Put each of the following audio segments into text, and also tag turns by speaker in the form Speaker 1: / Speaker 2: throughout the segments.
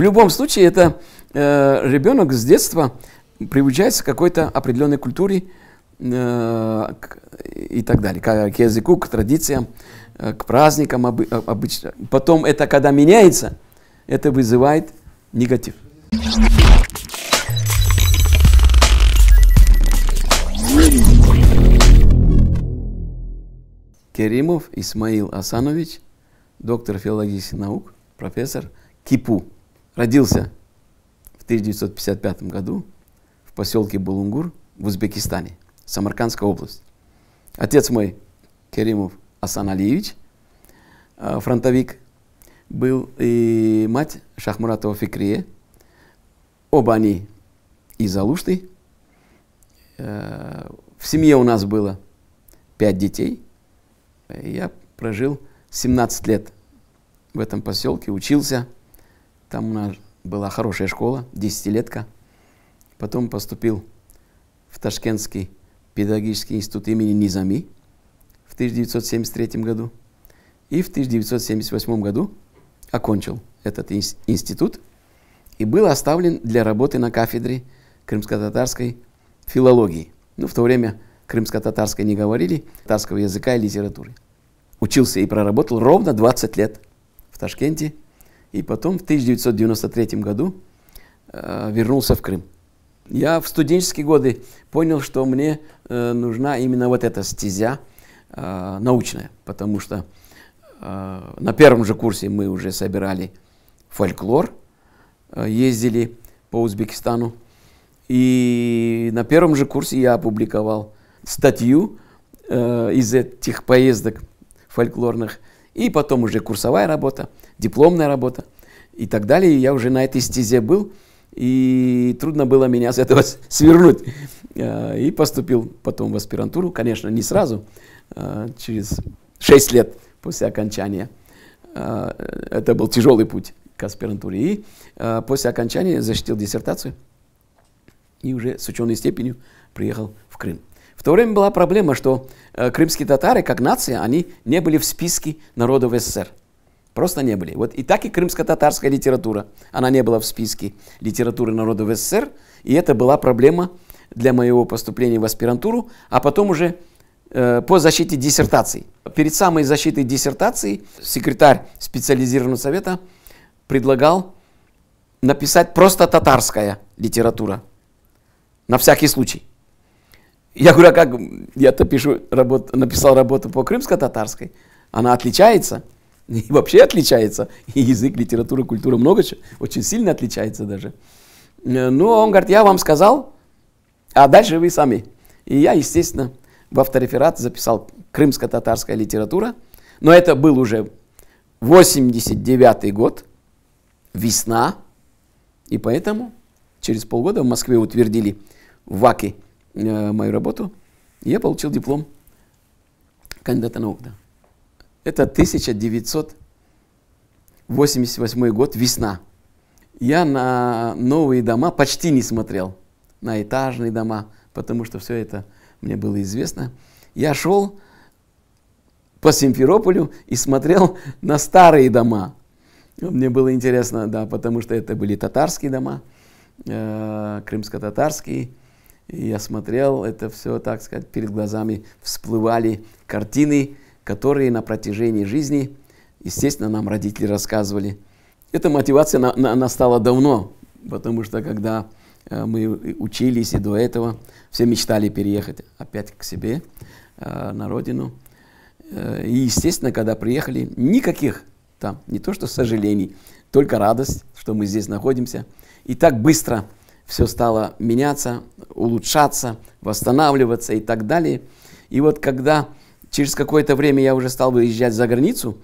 Speaker 1: В любом случае, это ребенок с детства приучается к какой-то определенной культуре и так далее, к языку, к традициям, к праздникам обычно. Потом это, когда меняется, это вызывает негатив. Керимов Исмаил Асанович, доктор филологических наук, профессор, КИПУ. Родился в 1955 году в поселке Булунгур в Узбекистане, Самаркандская область. Отец мой, Керимов Асан Алиевич, фронтовик был, и мать Шахмуратова Фикрие. Оба они из Алушты. В семье у нас было 5 детей. Я прожил 17 лет в этом поселке, учился. Там у нас была хорошая школа, 10-летка. Потом поступил в Ташкентский педагогический институт имени Низами в 1973 году. И в 1978 году окончил этот институт и был оставлен для работы на кафедре крымско-татарской филологии. Ну, в то время крымско-татарской не говорили, татарского языка и литературы. Учился и проработал ровно 20 лет в Ташкенте. И потом в 1993 году вернулся в Крым. Я в студенческие годы понял, что мне нужна именно вот эта стезя научная. Потому что на первом же курсе мы уже собирали фольклор, ездили по Узбекистану. И на первом же курсе я опубликовал статью из этих поездок фольклорных. И потом уже курсовая работа, дипломная работа и так далее. Я уже на этой стезе был, и трудно было меня с этого свернуть. И поступил потом в аспирантуру, конечно, не сразу, через 6 лет после окончания. Это был тяжелый путь к аспирантуре. И после окончания защитил диссертацию и уже с ученой степенью приехал в Крым. В то время была проблема, что крымские татары, как нация, они не были в списке народов СССР. Просто не были. Вот и так и крымско-татарская литература, она не была в списке литературы народов СССР. И это была проблема для моего поступления в аспирантуру, а потом уже по защите диссертаций. Перед самой защитой диссертации секретарь специализированного совета предлагал написать просто татарская литература. На всякий случай. Я говорю, а как я-то написал работу по крымско-татарской, она отличается, и вообще отличается, и язык, литература, культура много чего, очень сильно отличается даже. Ну, он говорит, я вам сказал, а дальше вы сами. И я, естественно, в автореферат записал крымско-татарская литература, но это был уже 89-й год, весна, и поэтому через полгода в Москве утвердили в ВАКе мою работу, и я получил диплом кандидата наук. Да. Это 1988 год, весна. Я на новые дома почти не смотрел, на этажные дома, потому что все это мне было известно. Я шел по Симферополю и смотрел на старые дома. Мне было интересно, да, потому что это были татарские дома, крымско-татарские. И я смотрел, это все, так сказать, перед глазами всплывали картины, которые на протяжении жизни, естественно, нам родители рассказывали. Эта мотивация настала давно, потому что когда мы учились и до этого, все мечтали переехать опять к себе, на родину. И, естественно, когда приехали, никаких там, не то что сожалений, только радость, что мы здесь находимся. И так быстро все стало меняться, улучшаться, восстанавливаться и так далее. И вот когда через какое-то время я уже стал выезжать за границу,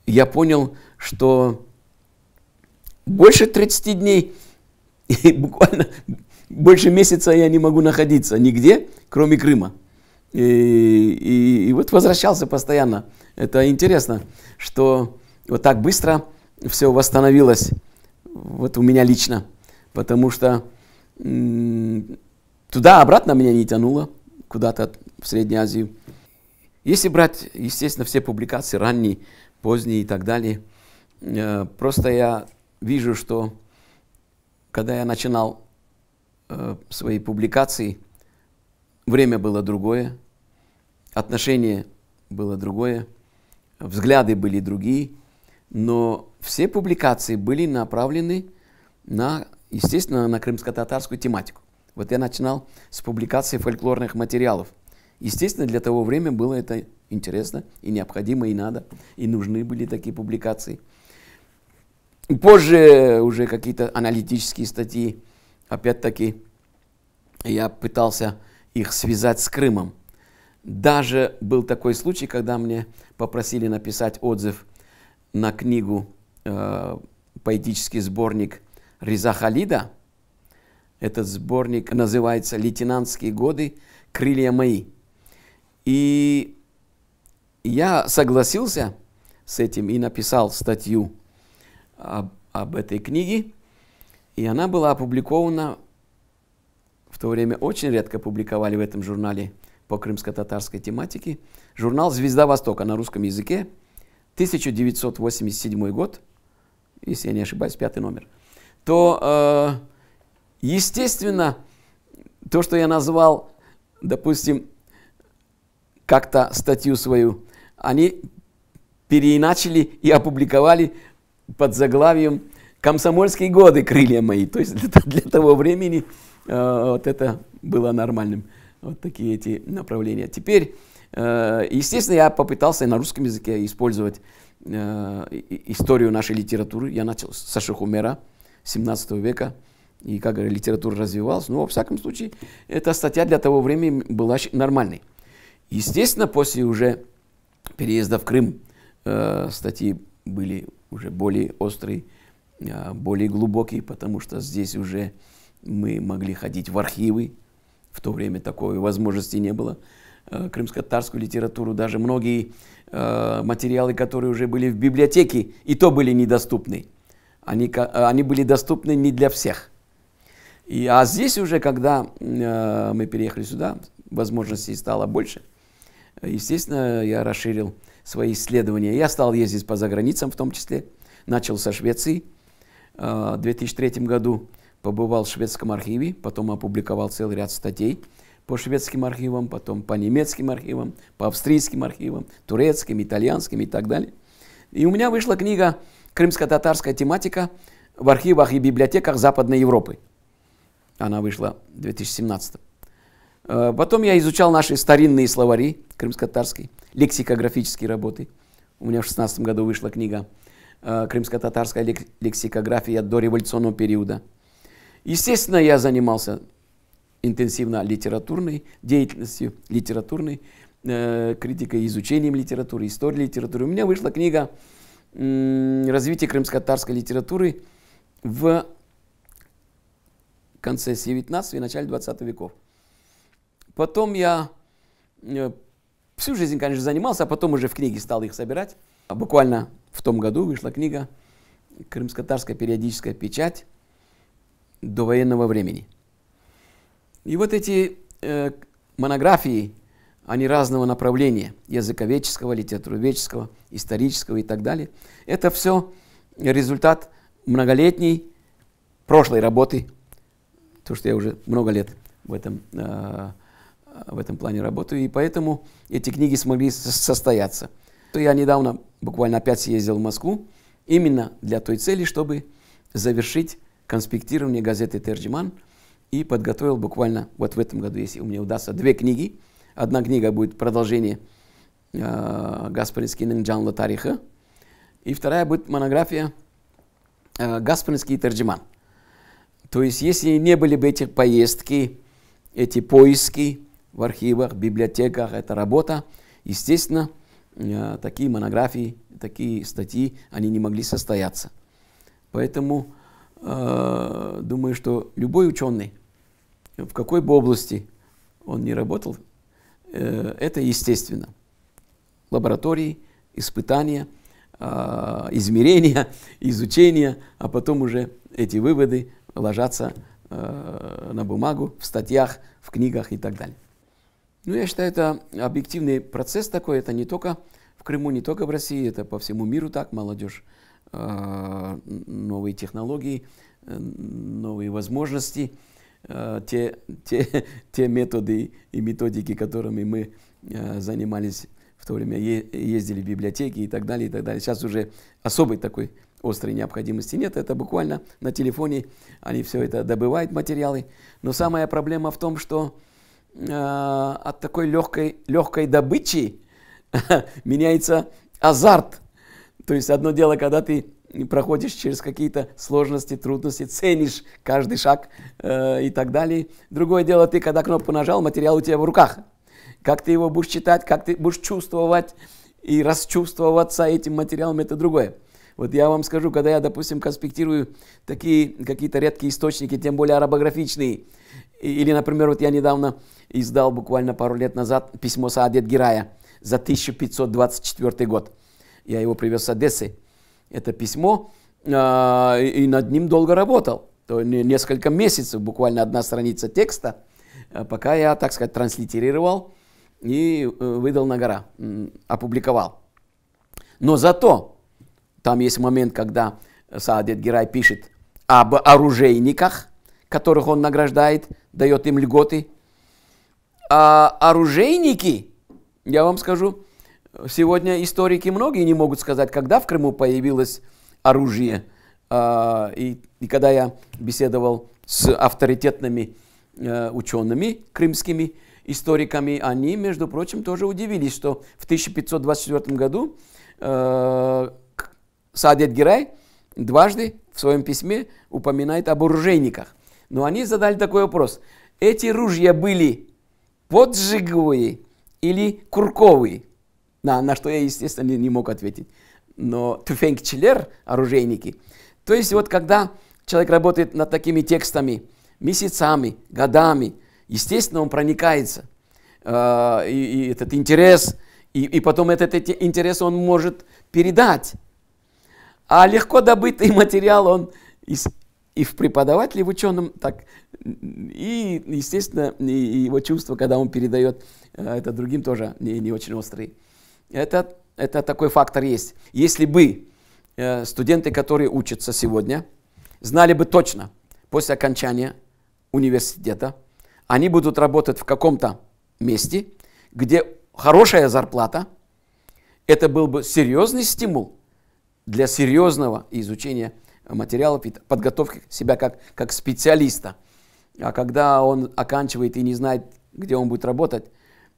Speaker 1: я понял, что больше 30 дней, и буквально больше месяца я не могу находиться нигде, кроме Крыма. И вот возвращался постоянно. Это интересно, что вот так быстро все восстановилось вот у меня лично, потому что туда-обратно меня не тянуло, куда-то в Среднюю Азию. Если брать, естественно, все публикации ранние, поздние и так далее, просто я вижу, что когда я начинал свои публикации, время было другое, отношение было другое, взгляды были другие, но все публикации были направлены на, естественно, на крымско-татарскую тематику. Вот я начинал с публикации фольклорных материалов. Естественно, для того времени было это интересно и необходимо, и надо, и нужны были такие публикации. Позже уже какие-то аналитические статьи, опять-таки, я пытался их связать с Крымом. Даже был такой случай, когда мне попросили написать отзыв на книгу, поэтический сборник Риза Халида. Этот сборник называется «Лейтенантские годы. Крылья мои». И я согласился с этим и написал статью об этой книге. И она была опубликована, в то время очень редко публиковали в этом журнале по крымско-татарской тематике, журнал «Звезда Востока» на русском языке, 1987 год, если я не ошибаюсь, 5 номер. То, естественно, то, что я назвал, допустим, как-то статью свою, они переиначили и опубликовали под заглавием «Комсомольские годы. Крылья мои». То есть для того времени вот это было нормальным. Вот такие эти направления. Теперь, естественно, я попытался на русском языке использовать историю нашей литературы. Я начал со Шихумера 17 века. И как литература развивалась. Но, во всяком случае, эта статья для того времени была нормальной. Естественно, после уже переезда в Крым статьи были уже более острые, более глубокие, потому что здесь уже мы могли ходить в архивы. В то время такой возможности не было. Крымско-татарскую литературу, даже многие материалы, которые уже были в библиотеке, и то были недоступны. Они были доступны не для всех. А здесь уже, когда мы переехали сюда, возможностей стало больше. Естественно, я расширил свои исследования. Я стал ездить по заграницам, в том числе. Начал со Швеции. В 2003 году побывал в шведском архиве, потом опубликовал целый ряд статей по шведским архивам, потом по немецким архивам, по австрийским архивам, турецким, итальянским и так далее. И у меня вышла книга «Крымско-татарская тематика» в архивах и библиотеках Западной Европы. Она вышла в 2017. Потом я изучал наши старинные словари крымско-татарские, лексикографические работы. У меня в 2016 году вышла книга «Крымско-татарская лексикография до революционного периода». Естественно, я занимался интенсивно литературной деятельностью, литературной критикой, изучением литературы, историей литературы. У меня вышла книга «Развитие крымско-татарской литературы в конце 19 и начале 20 веков». Потом я всю жизнь, конечно, занимался, а потом уже в книге стал их собирать. Буквально в том году вышла книга «Крымско-татарская периодическая печать до военного времени». И вот эти монографии, они разного направления, языковедческого, литературоведческого, исторического и так далее. Это все результат многолетней прошлой работы, то, что я уже много лет в этом плане работаю, и поэтому эти книги смогли состояться. Я недавно буквально опять съездил в Москву именно для той цели, чтобы завершить конспектирование газеты «Терджиман», и подготовил буквально вот в этом году, если мне удастся, 2 книги. Одна книга будет продолжение Гаспаринский Нинджанла Тариха, и вторая будет монография Гаспаринский Терджиман. То есть, если не были бы эти поездки, эти поиски в архивах, библиотеках, эта работа, естественно, такие монографии, такие статьи, они не могли состояться. Поэтому думаю, что любой ученый, в какой бы области он ни работал, это естественно. Лаборатории, испытания, измерения, изучения, а потом уже эти выводы ложатся на бумагу, в статьях, в книгах и так далее. Ну, я считаю, это объективный процесс такой, это не только в Крыму, не только в России, это по всему миру так, молодежь, новые технологии, новые возможности, те методы и методики, которыми мы занимались в то время, ездили в библиотеки и так далее, и так далее. Сейчас уже особой такой острой необходимости нет, это буквально на телефоне они все это добывают, материалы. Но самая проблема в том, что от такой легкой добычи меняется азарт. То есть одно дело, когда ты проходишь через какие-то сложности, трудности, ценишь каждый шаг и так далее. Другое дело, ты когда кнопку нажал, материал у тебя в руках. Как ты его будешь читать, как ты будешь чувствовать и расчувствоваться этим материалом, это другое. Вот я вам скажу, когда я, допустим, конспектирую такие какие-то редкие источники, тем более арабографичные, или, например, вот я недавно издал буквально пару лет назад письмо Саадет Гирая за 1524 год. Я его привез с Одессы. Это письмо, и над ним долго работал. То несколько месяцев, буквально одна страница текста, пока я, так сказать, транслитерировал и выдал на гора, опубликовал. Но зато там есть момент, когда Саадет Гирай пишет об оружейниках, которых он награждает, дает им льготы. А оружейники, я вам скажу, сегодня историки многие не могут сказать, когда в Крыму появилось оружие. И когда я беседовал с авторитетными учеными, крымскими историками, они, между прочим, тоже удивились, что в 1524 году Саадет Гирай дважды в своем письме упоминает об оружейниках. Но они задали такой вопрос. Эти ружья были поджиговые или курковые? На что я, естественно, не мог ответить. Но тюфенг-челер, оружейники. То есть вот когда человек работает над такими текстами месяцами, годами, естественно, он проникается. И этот интерес, и потом этот интерес он может передать. А легко добытый материал, он и в преподавателе, в ученом, так, и, естественно, и его чувства, когда он передает это другим, тоже не очень острые. Это такой фактор есть. Если бы студенты, которые учатся сегодня, знали бы точно, после окончания университета, они будут работать в каком-то месте, где хорошая зарплата, это был бы серьезный стимул для серьезного изучения материалов и подготовки себя как специалиста. А когда он оканчивает и не знает, где он будет работать,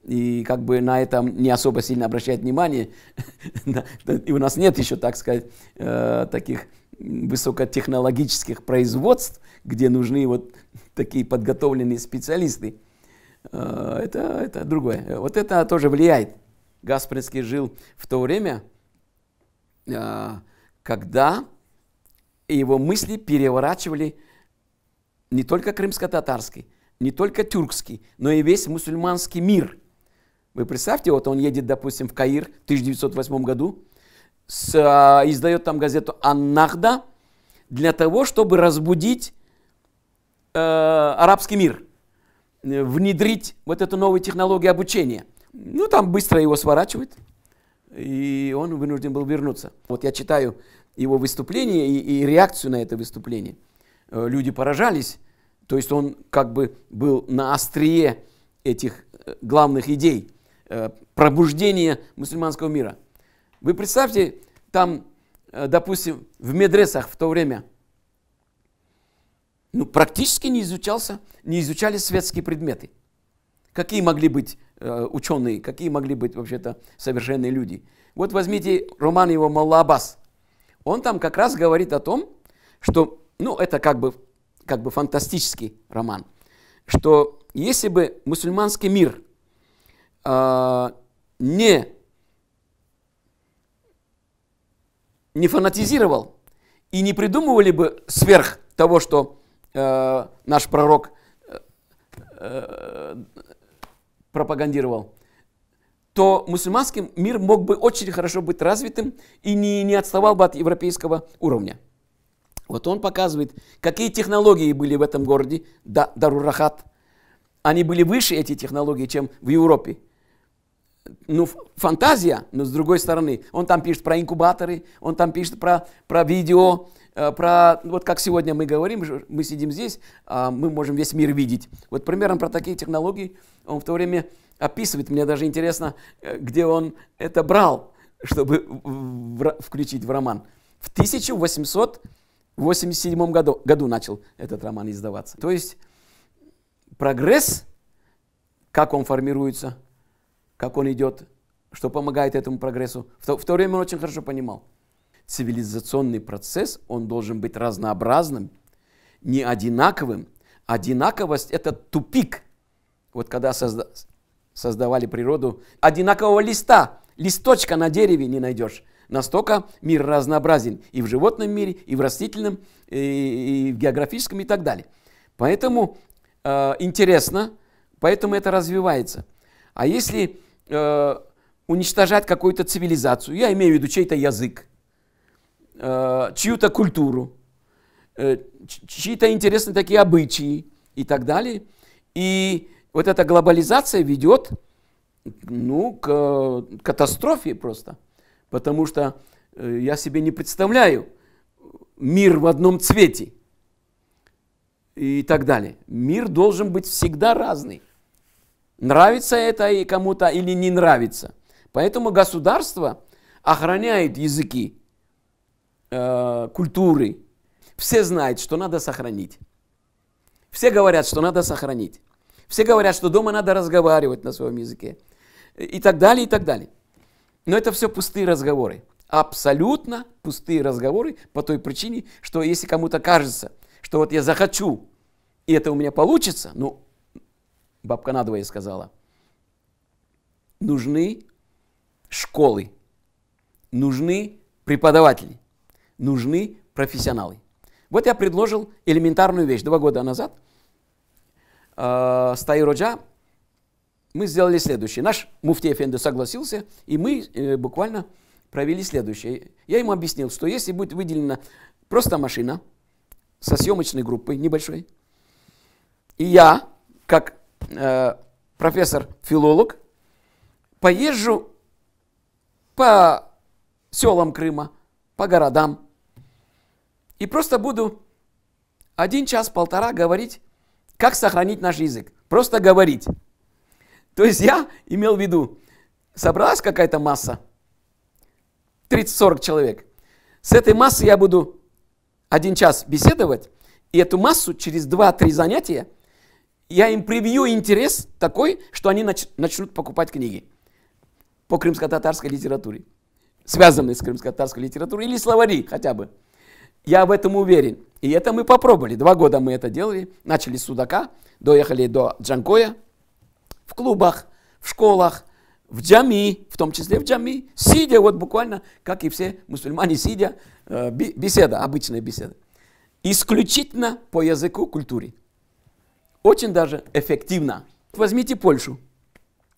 Speaker 1: и как бы на этом не особо сильно обращает внимание, и у нас нет еще, так сказать, таких высокотехнологических производств, где нужны вот такие подготовленные специалисты, это другое. Вот это тоже влияет. Гаспринский жил в то время, когда его мысли переворачивали не только крымско-татарский, не только тюркский, но и весь мусульманский мир. Вы представьте, вот он едет, допустим, в Каир в 1908 году, издает там газету «Ан-Нахда» для того, чтобы разбудить арабский мир, внедрить вот эту новую технологию обучения. Ну, там быстро его сворачивают, и он вынужден был вернуться. Вот я читаю его выступление и реакцию на это выступление. Люди поражались, то есть он как бы был на острие этих главных идей пробуждения мусульманского мира. Вы представьте, там, допустим, в медресах в то время практически не изучались светские предметы. Какие могли быть ученые, какие могли быть вообще-то совершенные люди. Вот возьмите роман его «Молла Аббас». Он там как раз говорит о том, что, это как бы фантастический роман, что если бы мусульманский мир не фанатизировал и не придумывали бы сверх того, что наш пророк пропагандировал, то мусульманский мир мог бы очень хорошо быть развитым и не отставал бы от европейского уровня. Вот он показывает, какие технологии были в этом городе, Дарур-Рахат. Они были выше, эти технологии, чем в Европе. Фантазия, но с другой стороны, он там пишет про инкубаторы, он там пишет про видео, вот как сегодня мы говорим, мы сидим здесь, мы можем весь мир видеть. Вот примерно про такие технологии он в то время описывает. Мне даже интересно, где он это брал, чтобы включить в роман. В 1887 году начал этот роман издаваться. То есть прогресс, как он формируется, как он идет, что помогает этому прогрессу, в то время он очень хорошо понимал. Цивилизационный процесс, он должен быть разнообразным, не одинаковым. Одинаковость – это тупик. Вот когда создавали природу, одинакового листочка на дереве не найдешь. Настолько мир разнообразен и в животном мире, и в растительном, и в географическом, и так далее. Поэтому интересно, поэтому это развивается. А если уничтожать какую-то цивилизацию, я имею в виду чей-то язык, чью-то культуру, чьи-то интересные такие обычаи и так далее. И вот эта глобализация ведет, к катастрофе просто. Потому что я себе не представляю мир в одном цвете и так далее. Мир должен быть всегда разный. Нравится это и кому-то или не нравится. Поэтому государство охраняет языки, культуры. Все знают, что надо сохранить. Все говорят, что надо сохранить. Все говорят, что дома надо разговаривать на своем языке. И так далее, и так далее. Но это все пустые разговоры. Абсолютно пустые разговоры по той причине, что если кому-то кажется, что вот я захочу, и это у меня получится, бабка надвое сказала, нужны школы, нужны преподаватели, нужны профессионалы. Вот я предложил элементарную вещь. 2 года назад с Тайроджа мы сделали следующее. Наш муфтий Эфенди согласился, и мы буквально провели следующее. Я ему объяснил, что если будет выделена просто машина со съемочной группой небольшой, и я, как профессор-филолог, поезжу по селам Крыма, по городам, и просто буду 1 час-1,5 говорить, как сохранить наш язык. Просто говорить. То есть я имел в виду, собралась какая-то масса, 30-40 человек. С этой массой я буду 1 час беседовать, и эту массу через 2-3 занятия я им привью интерес такой, что они начнут покупать книги по крымско-татарской литературе, связанные с крымско-татарской литературой, или словари хотя бы. Я в этом уверен. И это мы попробовали. 2 года мы это делали. Начали с Судака, доехали до Джанкоя, в клубах, в школах, в джами, в том числе в джами, сидя, вот буквально, как и все мусульмане, сидя, беседа, обычная беседа. Исключительно по языку, культуре. Очень даже эффективно. Возьмите Польшу.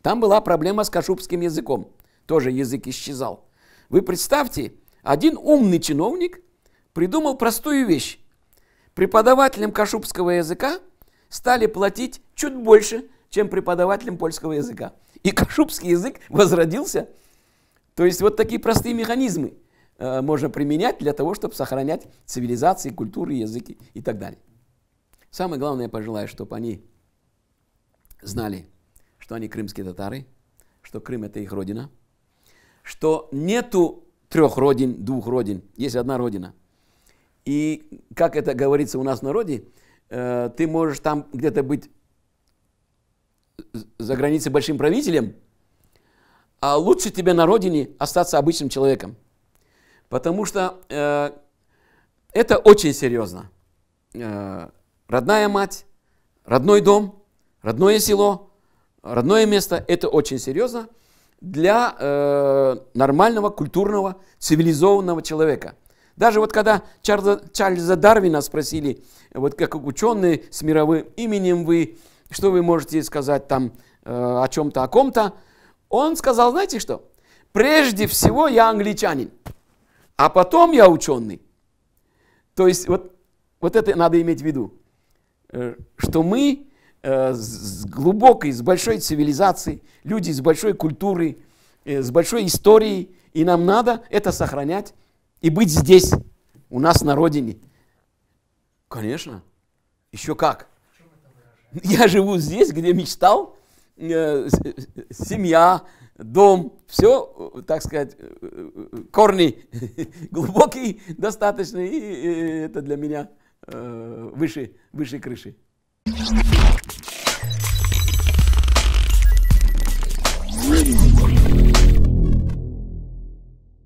Speaker 1: Там была проблема с кашубским языком. Тоже язык исчезал. Вы представьте, один умный чиновник придумал простую вещь. Преподавателям кашубского языка стали платить чуть больше, чем преподавателям польского языка. И кашубский язык возродился. То есть вот такие простые механизмы можно применять для того, чтобы сохранять цивилизации, культуры, языки и так далее. Самое главное, я пожелаю, чтобы они знали, что они крымские татары, что Крым – это их родина, что нету 3 родин, 2 родин, есть одна родина. И, как это говорится у нас в народе, ты можешь там где-то быть за границей большим правителем, а лучше тебе на родине остаться обычным человеком. Потому что это очень серьезно. Родная мать, родной дом, родное село, родное место – это очень серьезно для нормального, культурного, цивилизованного человека. Даже вот когда Чарльза Дарвина спросили, вот как ученый с мировым именем вы, что вы можете сказать там о чем-то, о ком-то, он сказал, знаете что, прежде всего я англичанин, а потом я ученый. То есть вот это надо иметь в виду, что мы с глубокой, с большой цивилизацией, люди с большой культурой, с большой историей, и нам надо это сохранять и быть здесь, У нас на родине. Конечно. Еще как. Я живу здесь, где мечтал. Семья, дом, все, так сказать, корни глубокие достаточно. И это для меня выше крыши.